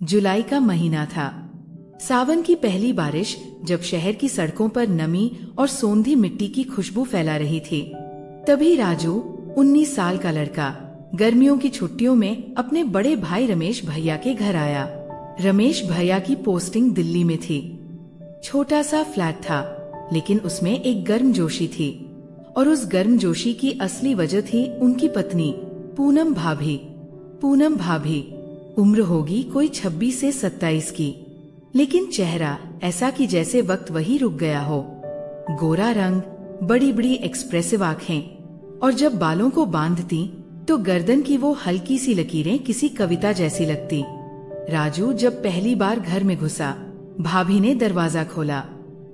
जुलाई का महीना था। सावन की पहली बारिश जब शहर की सड़कों पर नमी और सोंधी मिट्टी की खुशबू फैला रही थी, तभी राजू 19 साल का लड़का गर्मियों की छुट्टियों में अपने बड़े भाई रमेश भैया के घर आया। रमेश भैया की पोस्टिंग दिल्ली में थी। छोटा सा फ्लैट था, लेकिन उसमें एक गर्मजोशी थी, और उस गर्मजोशी की असली वजह थी उनकी पत्नी पूनम भाभी। पूनम भाभी उम्र होगी कोई 26 से 27 की, लेकिन चेहरा ऐसा कि जैसे वक्त वही रुक गया हो। गोरा रंग, बड़ी बड़ी एक्सप्रेसिव आंखें, और जब बालों को बांधती तो गर्दन की वो हल्की सी लकीरें किसी कविता जैसी लगती। राजू जब पहली बार घर में घुसा, भाभी ने दरवाजा खोला।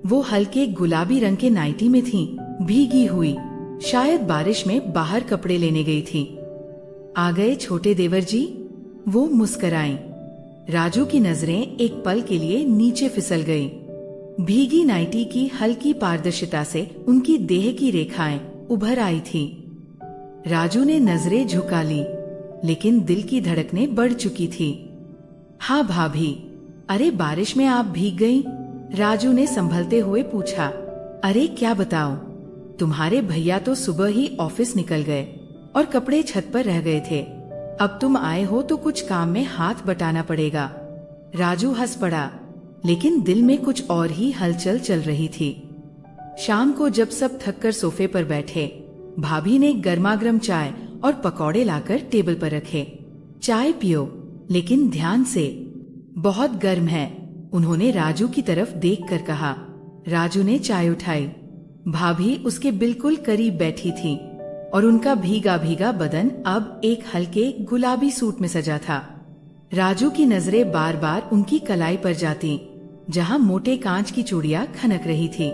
वो हल्के गुलाबी रंग के नाइटी में थी, भीगी हुई, शायद बारिश में बाहर कपड़े लेने गई थी। आ गए छोटे देवर जी, वो मुस्कुराईं। राजू की नजरें एक पल के लिए नीचे फिसल गईं। भीगी नाइटी की हल्की पारदर्शिता से उनकी देह की रेखाएं उभर आई थी। राजू ने नजरें झुका ली, लेकिन दिल की धड़कनें बढ़ चुकी थी। हाँ भाभी, अरे बारिश में आप भीग गईं? राजू ने संभलते हुए पूछा। अरे क्या बताऊं, तुम्हारे भैया तो सुबह ही ऑफिस निकल गए और कपड़े छत पर रह गए थे। अब तुम आए हो तो कुछ काम में हाथ बटाना पड़ेगा। राजू हंस पड़ा, लेकिन दिल में कुछ और ही हलचल चल रही थी। शाम को जब सब थककर सोफे पर बैठे, भाभी ने गर्मागर्म चाय और पकौड़े लाकर टेबल पर रखे। चाय पियो, लेकिन ध्यान से, बहुत गर्म है, उन्होंने राजू की तरफ देखकर कहा। राजू ने चाय उठाई। भाभी उसके बिल्कुल करीब बैठी थी, और उनका भीगा भीगा बदन अब एक हल्के गुलाबी सूट में सजा था। राजू की नजरें बार बार उनकी कलाई पर जाती, जहां मोटे कांच की चूड़ियां खनक रही थी।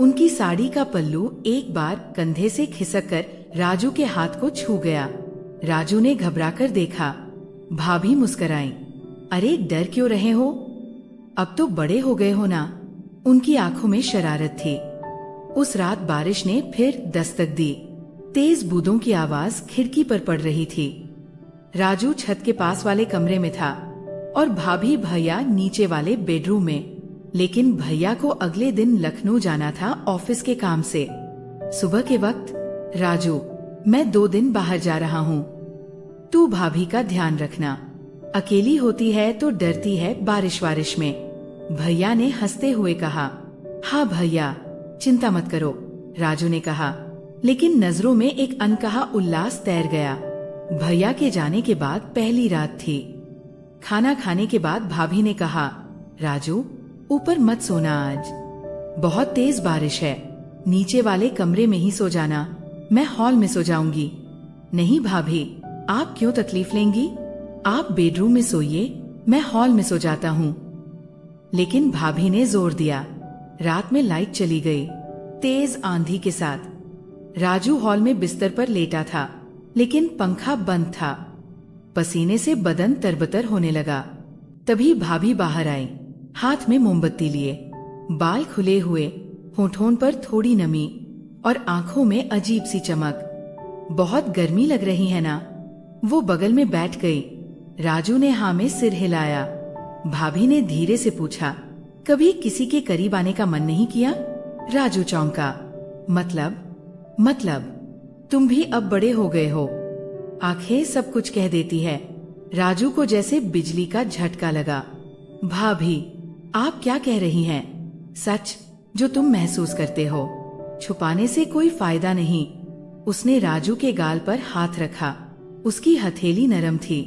उनकी साड़ी का पल्लू एक बार कंधे से खिसककर राजू के हाथ को छू गया। राजू ने घबराकर देखा। भाभी मुस्कुराईं। अरे डर क्यों रहे हो, अब तो बड़े हो गए हो ना। उनकी आंखों में शरारत थी। उस रात बारिश ने फिर दस्तक दी। तेज बूंदों की आवाज खिड़की पर पड़ रही थी। राजू छत के पास वाले कमरे में था और भाभी भैया नीचे वाले बेडरूम में। लेकिन भैया को अगले दिन लखनऊ जाना था ऑफिस के काम से। सुबह के वक्त, राजू, मैं 2 दिन बाहर जा रहा हूँ, तू भाभी का ध्यान रखना। अकेली होती है तो डरती है बारिश वारिश में। भैया ने हंसते हुए कहा। हाँ भैया, चिंता मत करो, राजू ने कहा, लेकिन नजरों में एक अनकहा उल्लास तैर गया। भैया के जाने के बाद पहली रात थी। खाना खाने के बाद भाभी ने कहा, राजू ऊपर मत सोना, आज बहुत तेज बारिश है, नीचे वाले कमरे में ही सो जाना, मैं हॉल में सो जाऊंगी। नहीं भाभी, आप क्यों तकलीफ लेंगी, आप बेडरूम में सोइए, मैं हॉल में सो जाता हूँ। लेकिन भाभी ने जोर दिया। रात में लाइट चली गई, तेज आंधी के साथ। राजू हॉल में बिस्तर पर लेटा था, लेकिन पंखा बंद था। पसीने से बदन तरबतर होने लगा। तभी भाभी बाहर आई, हाथ में मोमबत्ती लिए, बाल खुले हुए, होठों पर थोड़ी नमी और आंखों में अजीब सी चमक। बहुत गर्मी लग रही है ना? वो बगल में बैठ गई। राजू ने हाँ में सिर हिलाया। भाभी ने धीरे से पूछा, कभी किसी के करीब आने का मन नहीं किया? राजू चौंका। मतलब तुम भी अब बड़े हो गए हो। आंखें सब कुछ कह देती है। राजू को जैसे बिजली का झटका लगा। भाभी, आप क्या कह रही हैं? सच, जो तुम महसूस करते हो, छुपाने से कोई फायदा नहीं। उसने राजू के गाल पर हाथ रखा। उसकी हथेली नरम थी,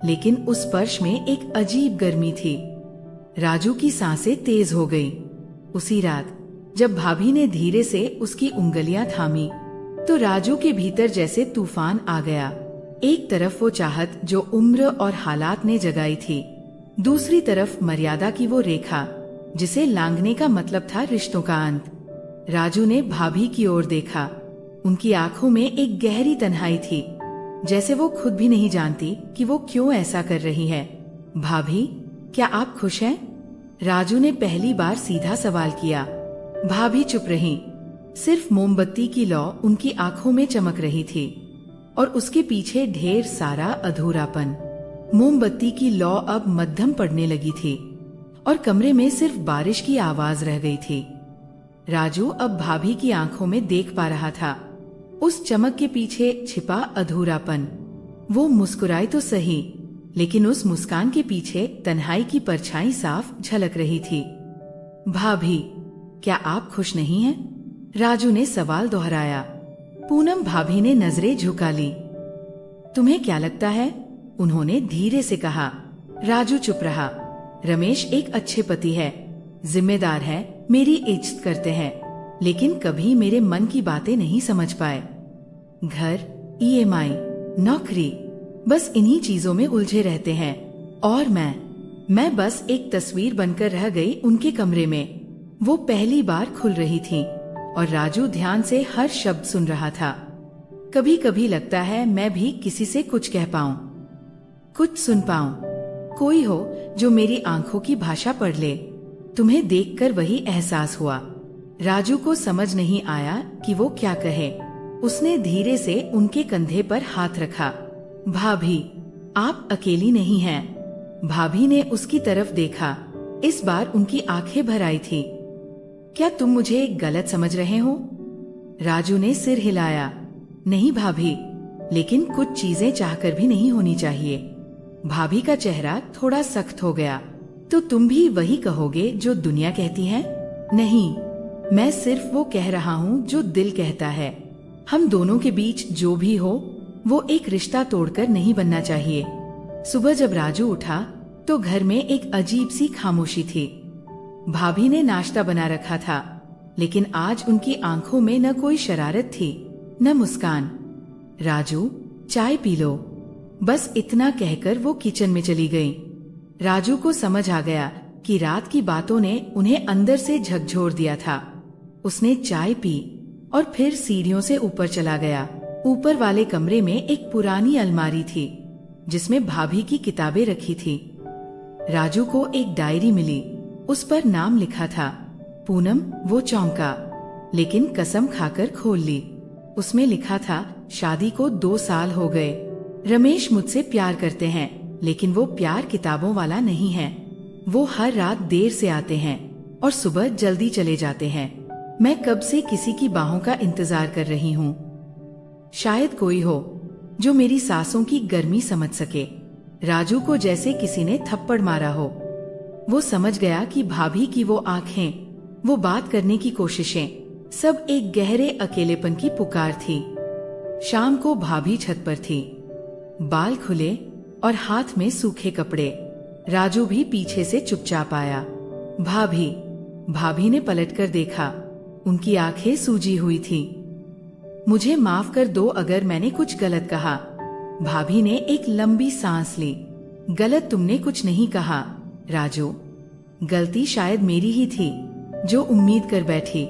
लेकिन उस स्पर्श में एक अजीब गर्मी थी। राजू की सांसें तेज हो गई। उसी रात जब भाभी ने धीरे से उसकी उंगलियां थामी, तो राजू के भीतर जैसे तूफान आ गया। एक तरफ वो चाहत जो उम्र और हालात ने जगाई थी, दूसरी तरफ मर्यादा की वो रेखा जिसे लांघने का मतलब था रिश्तों का अंत। राजू ने भाभी की ओर देखा। उनकी आंखों में एक गहरी तन्हाई थी, जैसे वो खुद भी नहीं जानती कि वो क्यों ऐसा कर रही है। भाभी, क्या आप खुश हैं? राजू ने पहली बार सीधा सवाल किया। भाभी चुप रहीं। सिर्फ मोमबत्ती की लौ उनकी आंखों में चमक रही थी, और उसके पीछे ढेर सारा अधूरापन। मोमबत्ती की लौ अब मध्यम पड़ने लगी थी और कमरे में सिर्फ बारिश की आवाज रह गई थी। राजू अब भाभी की आंखों में देख पा रहा था, उस चमक के पीछे छिपा अधूरापन। वो मुस्कुराई तो सही, लेकिन उस मुस्कान के पीछे तन्हाई की परछाई साफ झलक रही थी। भाभी, क्या आप खुश नहीं हैं? राजू ने सवाल दोहराया। पूनम भाभी ने नजरें झुका ली। तुम्हें क्या लगता है? उन्होंने धीरे से कहा। राजू चुप रहा। रमेश एक अच्छे पति है, जिम्मेदार है, मेरी इज्जत करते हैं, लेकिन कभी मेरे मन की बातें नहीं समझ पाए। घर, EMI, नौकरी, बस इन्हीं चीजों में उलझे रहते हैं। और मैं बस एक तस्वीर बनकर रह गई उनके कमरे में। वो पहली बार खुल रही थी और राजू ध्यान से हर शब्द सुन रहा था। कभी कभी लगता है मैं भी किसी से कुछ कह पाऊं, कुछ सुन पाऊं, कोई हो जो मेरी आंखों की भाषा पढ़ ले। तुम्हें देखकर वही एहसास हुआ। राजू को समझ नहीं आया कि वो क्या कहे। उसने धीरे से उनके कंधे पर हाथ रखा। भाभी, आप अकेली नहीं हैं। भाभी ने उसकी तरफ देखा। इस बार उनकी आंखें भर आई थी। क्या तुम मुझे गलत समझ रहे हो? राजू ने सिर हिलाया। नहीं भाभी, लेकिन कुछ चीजें चाहकर भी नहीं होनी चाहिए। भाभी का चेहरा थोड़ा सख्त हो गया। तो तुम भी वही कहोगे जो दुनिया कहती है? नहीं, मैं सिर्फ वो कह रहा हूँ जो दिल कहता है। हम दोनों के बीच जो भी हो, वो एक रिश्ता तोड़कर नहीं बनना चाहिए। सुबह जब राजू उठा तो घर में एक अजीब सी खामोशी थी। भाभी ने नाश्ता बना रखा था, लेकिन आज उनकी आंखों में न कोई शरारत थी, न मुस्कान। राजू, चाय पी लो, बस इतना कहकर वो किचन में चली गई। राजू को समझ आ गया कि रात की बातों ने उन्हें अंदर से झकझोर दिया था। उसने चाय पी और फिर सीढ़ियों से ऊपर चला गया। ऊपर वाले कमरे में एक पुरानी अलमारी थी, जिसमें भाभी की किताबें रखी थी। राजू को एक डायरी मिली। उस पर नाम लिखा था पूनम। वो चौंका, लेकिन कसम खाकर खोल ली। उसमें लिखा था, शादी को 2 साल हो गए। रमेश मुझसे प्यार करते हैं, लेकिन वो प्यार किताबों वाला नहीं है। वो हर रात देर से आते हैं और सुबह जल्दी चले जाते हैं। मैं कब से किसी की बाहों का इंतजार कर रही हूँ। शायद कोई हो जो मेरी सांसों की गर्मी समझ सके। राजू को जैसे किसी ने थप्पड़ मारा हो। वो समझ गया कि भाभी की वो आंखें, वो बात करने की कोशिशें, सब एक गहरे अकेलेपन की पुकार थी। शाम को भाभी छत पर थी, बाल खुले और हाथ में सूखे कपड़े। राजू भी पीछे से चुपचाप आया। भाभी ने पलटकर देखा। उनकी आंखें सूजी हुई थी। मुझे माफ कर दो अगर मैंने कुछ गलत कहा। भाभी ने एक लंबी सांस ली। गलत तुमने कुछ नहीं कहा राजू। गलती शायद मेरी ही थी, जो उम्मीद कर बैठी।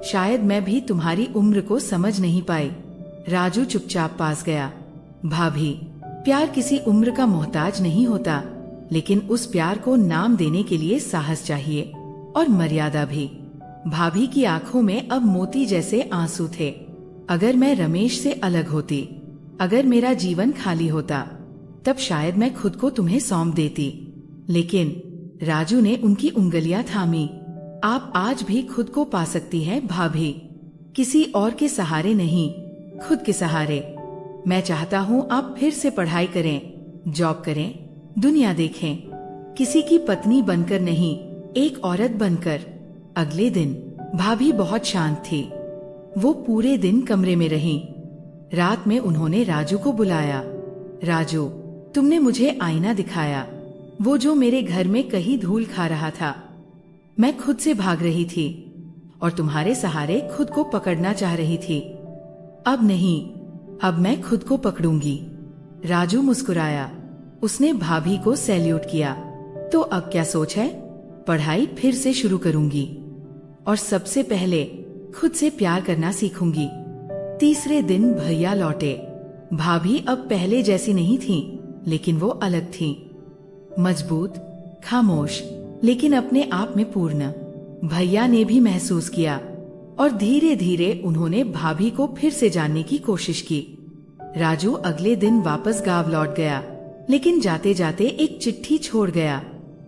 शायद मैं भी तुम्हारी उम्र को समझ नहीं पाई। राजू चुपचाप पास गया। भाभी, प्यार किसी उम्र का मोहताज नहीं होता, लेकिन उस प्यार को नाम देने के लिए साहस चाहिए और मर्यादा भी। भाभी की आंखों में अब मोती जैसे आंसू थे। अगर मैं रमेश से अलग होती, अगर मेरा जीवन खाली होता, तब शायद मैं खुद को तुम्हें सौंप देती। लेकिन राजू ने उनकी उंगलियां थामी। आप आज भी खुद को पा सकती हैं भाभी, किसी और के सहारे नहीं, खुद के सहारे। मैं चाहता हूँ आप फिर से पढ़ाई करें, जॉब करें, दुनिया देखें, किसी की पत्नी बनकर नहीं, एक औरत बनकर। अगले दिन भाभी बहुत शांत थी। वो पूरे दिन कमरे में रहीं। रात में उन्होंने राजू को बुलाया। राजू, तुमने मुझे आईना दिखाया, वो जो मेरे घर में कहीं धूल खा रहा था। मैं खुद से भाग रही थी और तुम्हारे सहारे खुद को पकड़ना चाह रही थी। अब नहीं, अब मैं खुद को पकड़ूंगी। राजू मुस्कुराया। उसने भाभी को सैल्यूट किया। तो अब क्या सोच है? पढ़ाई फिर से शुरू करूंगी और सबसे पहले खुद से प्यार करना सीखूंगी। तीसरे दिन भैया लौटे। भाभी अब पहले जैसी नहीं थी, लेकिन वो अलग थी। मजबूत, खामोश, लेकिन अपने आप में पूर्ण। भैया ने भी महसूस किया और धीरे धीरे उन्होंने भाभी को फिर से जानने की कोशिश की। राजू अगले दिन वापस गांव लौट गया। लेकिन जाते जाते एक चिट्ठी छोड़ गया।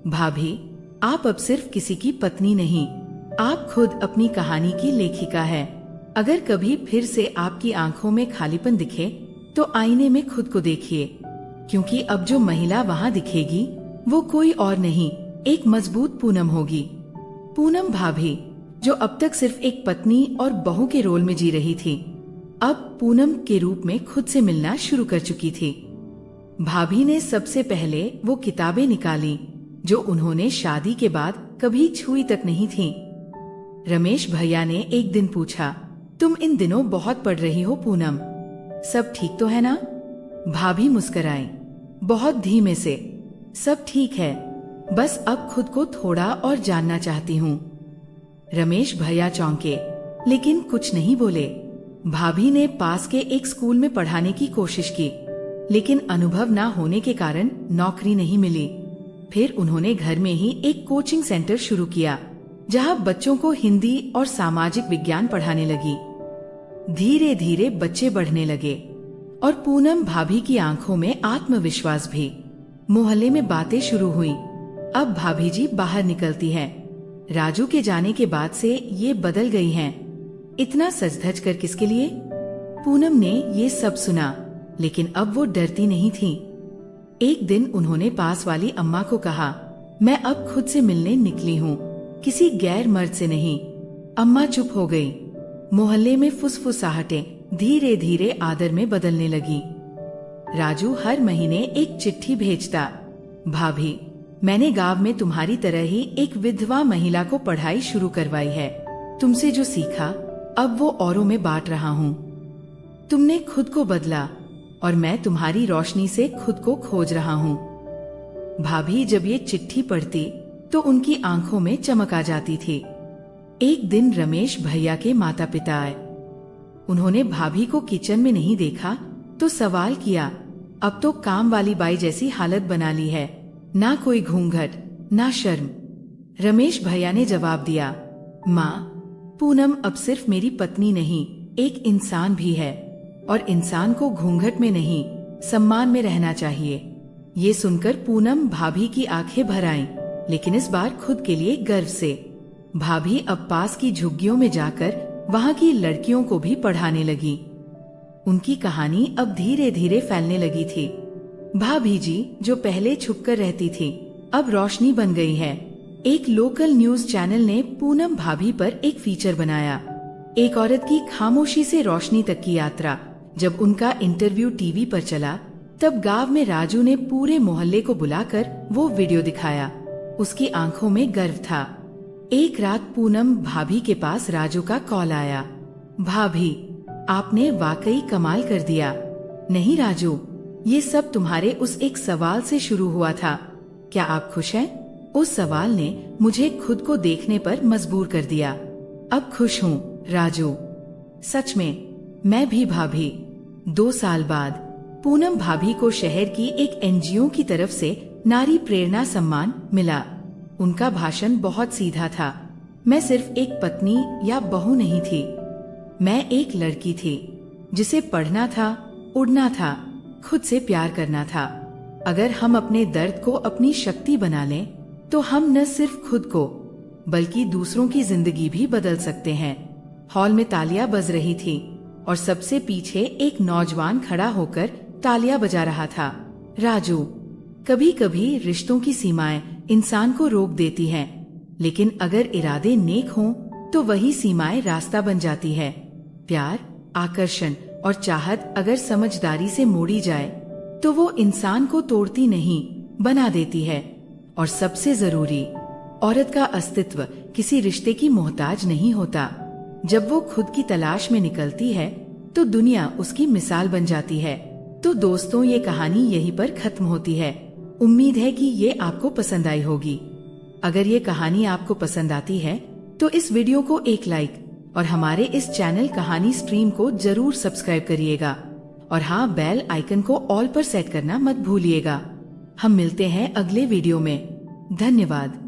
भाभी, आप अब सिर्फ किसी की पत्नी नहीं, आप खुद अपनी कहानी की लेखिका है। अगर कभी फिर से आपकी आंखों में खालीपन दिखे तो आईने में खुद को देखिए, क्योंकि अब जो महिला वहाँ दिखेगी वो कोई और नहीं, एक मजबूत पूनम होगी। पूनम भाभी, जो अब तक सिर्फ एक पत्नी और बहू के रोल में जी रही थी, अब पूनम के रूप में खुद से मिलना शुरू कर चुकी थी। भाभी ने सबसे पहले वो किताबें निकाली जो उन्होंने शादी के बाद कभी छुई तक नहीं थी। रमेश भैया ने एक दिन पूछा, तुम इन दिनों बहुत पढ़ रही हो पूनम, सब ठीक तो है ना? भाभी मुस्कुराई बहुत धीमे से, सब ठीक है, बस अब खुद को थोड़ा और जानना चाहती हूँ। रमेश भैया चौंके, लेकिन कुछ नहीं बोले। भाभी ने पास के एक स्कूल में पढ़ाने की कोशिश की, लेकिन अनुभव न होने के कारण नौकरी नहीं मिली। फिर उन्होंने घर में ही एक कोचिंग सेंटर शुरू किया, जहां बच्चों को हिंदी और सामाजिक विज्ञान पढ़ाने लगी। धीरे धीरे बच्चे बढ़ने लगे और पूनम भाभी की आंखों में आत्मविश्वास भी। मोहल्ले में बातें शुरू हुई, अब भाभी जी बाहर निकलती हैं। राजू के जाने के बाद से ये बदल गई हैं। इतना सज धज कर किसके लिए? पूनम ने ये सब सुना, लेकिन अब वो डरती नहीं थी। एक दिन उन्होंने पास वाली अम्मा को कहा, मैं अब खुद से मिलने निकली हूँ, किसी गैर मर्द से नहीं। अम्मा चुप हो गई। मोहल्ले में फुसफुसाहटें धीरे धीरे आदर में बदलने लगी। राजू हर महीने एक चिट्ठी भेजता, भाभी, मैंने गांव में तुम्हारी तरह ही एक विधवा महिला को पढ़ाई शुरू करवाई है। तुमसे जो सीखा अब वो औरों में बांट रहा हूँ। तुमने खुद को बदला और मैं तुम्हारी रोशनी से खुद को खोज रहा हूँ। भाभी जब ये चिट्ठी पढ़ती तो उनकी आंखों में चमक आ जाती थी। एक दिन रमेश भैया के माता पिता आए। उन्होंने भाभी को किचन में नहीं देखा तो सवाल किया, अब तो काम वाली बाई जैसी हालत बना ली है, ना कोई घूंघट ना शर्म। रमेश भैया ने जवाब दिया, माँ, पूनम अब सिर्फ मेरी पत्नी नहीं, एक इंसान भी है, और इंसान को घूंघट में नहीं सम्मान में रहना चाहिए। ये सुनकर पूनम भाभी की आंखें भर आईं, लेकिन इस बार खुद के लिए गर्व से। भाभी अब पास की झुग्गियों में जाकर वहाँ की लड़कियों को भी पढ़ाने लगी। उनकी कहानी अब धीरे धीरे फैलने लगी थी। भाभी जी जो पहले छुपकर रहती थी, अब रोशनी बन गई है। एक लोकल न्यूज चैनल ने पूनम भाभी पर एक फीचर बनाया, एक औरत की खामोशी से रोशनी तक की यात्रा। जब उनका इंटरव्यू टीवी पर चला, तब गांव में राजू ने पूरे मोहल्ले को बुलाकर वो वीडियो दिखाया। उसकी आंखों में गर्व था। एक रात पूनम भाभी के पास राजू का कॉल आया, भाभी, आपने वाकई कमाल कर दिया। नहीं राजू, ये सब तुम्हारे उस एक सवाल से शुरू हुआ था, क्या आप खुश हैं? उस सवाल ने मुझे खुद को देखने पर मजबूर कर दिया। अब खुश हूँ राजू, सच में। मैं भी भाभी। 2 साल बाद पूनम भाभी को शहर की एक एनजीओ की तरफ से नारी प्रेरणा सम्मान मिला। उनका भाषण बहुत सीधा था। मैं सिर्फ एक पत्नी या बहू नहीं थी, मैं एक लड़की थी जिसे पढ़ना था, उड़ना था, खुद से प्यार करना था। अगर हम अपने दर्द को अपनी शक्ति बना लें, तो हम न सिर्फ खुद को बल्कि दूसरों की जिंदगी भी बदल सकते हैं। हॉल में तालियां बज रही थी और सबसे पीछे एक नौजवान खड़ा होकर तालियां बजा रहा था। राजू, कभी कभी रिश्तों की सीमाएं इंसान को रोक देती हैं, लेकिन अगर इरादे नेक हों तो वही सीमाएं रास्ता बन जाती है। प्यार, आकर्षण और चाहत अगर समझदारी से मोड़ी जाए तो वो इंसान को तोड़ती नहीं, बना देती है। और सबसे जरूरी, औरत का अस्तित्व किसी रिश्ते की मोहताज नहीं होता। जब वो खुद की तलाश में निकलती है तो दुनिया उसकी मिसाल बन जाती है। तो दोस्तों, ये कहानी यहीं पर खत्म होती है। उम्मीद है कि ये आपको पसंद आई होगी। अगर ये कहानी आपको पसंद आती है तो इस वीडियो को एक लाइक और हमारे इस चैनल कहानी स्ट्रीम को जरूर सब्सक्राइब करिएगा। और हाँ, बेल आइकन को ऑल पर सेट करना मत भूलिएगा। हम मिलते हैं अगले वीडियो में। धन्यवाद।